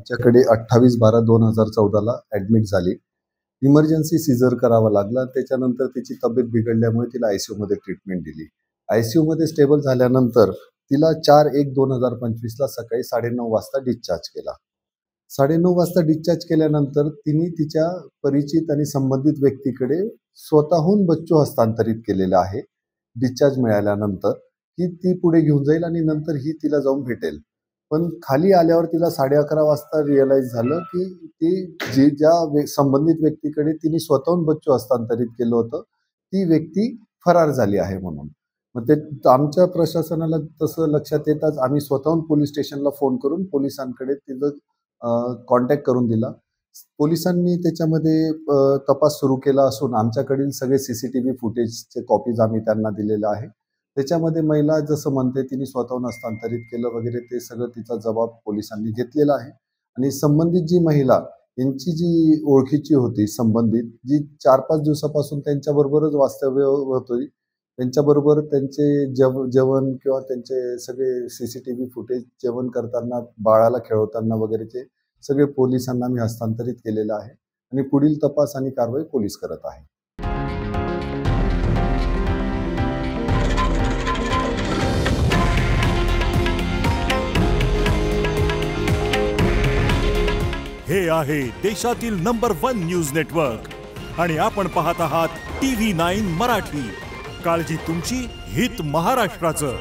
आमच्याकडे 28/12/2014ला ॲडमिट झाली. Emergency Caesar करावा लागला. त्याच्यानंतर तिची तब्येत बिघडल्यामुळे तिला आयसीयूमध्ये ट्रीटमेंट दिली. आयसीयूमध्ये स्टेबल झाल्यानंतर तिला 4/1/2025ला सकाळी 9:30 वाजता डिस्चार्ज केला. 9:30 वाजता डिस्चार्ज केल्यानंतर तिने तिच्या परिचित आणि संबंधित व्यक्तीकडे स्वतःहून बच्चू हस्तांतरित केलेला आहे. डिस्चार्ज मिळाल्यानंतर की ती पुढे घेऊन जाईल आणि नंतर ही तिला जाऊन भेटेल. पण खाली आल्यावर तिला 11:30 वाजता रिअलाइज झालं की ती ज्या संबंधित व्यक्तीकडे तिने स्वतःहून बच्चू हस्तांतरित केलं होतं ती व्यक्ती फरार झाली आहे म्हणून. मग ते आमच्या प्रशासनाला तसं लक्षात येताच आम्ही स्वतःहून पोलीस स्टेशनला फोन करून पोलिसांकडे तिथं कॉन्टॅक्ट करून दिला. पोलिसांनी त्याच्यामध्ये तपास सुरू केला असून आमच्याकडील सगळे CCTV फुटेजचे कॉपीज आम्ही त्यांना दिलेले आहे. त्याच्यामध्ये महिला जसं म्हणते तिने स्वतःहून हस्तांतरित केलं वगैरे ते सगळं तिचा जबाब पोलिसांनी घेतलेला आहे. आणि संबंधित जी महिला यांची जी ओळखीची होती संबंधित जी 4-5 दिवसापासून त्यांच्याबरोबरच वास्तव्य होती, त्यांच्याबरोबर त्यांचे जेवण किंवा त्यांचे सगळे CCTV फुटेज जेवण करताना बाळाला खेळवताना वगैरेचे सगळे पोलिसांना मी हस्तांतरित केलेलं आहे आणि पुढील तपास आणि कारवाई पोलीस करत आहे. हे आहे देशातील नंबर 1 न्यूज नेटवर्क आणि आपण पाहत आहात TV9 मराठी. काळजी तुमची, हित महाराष्ट्राचं.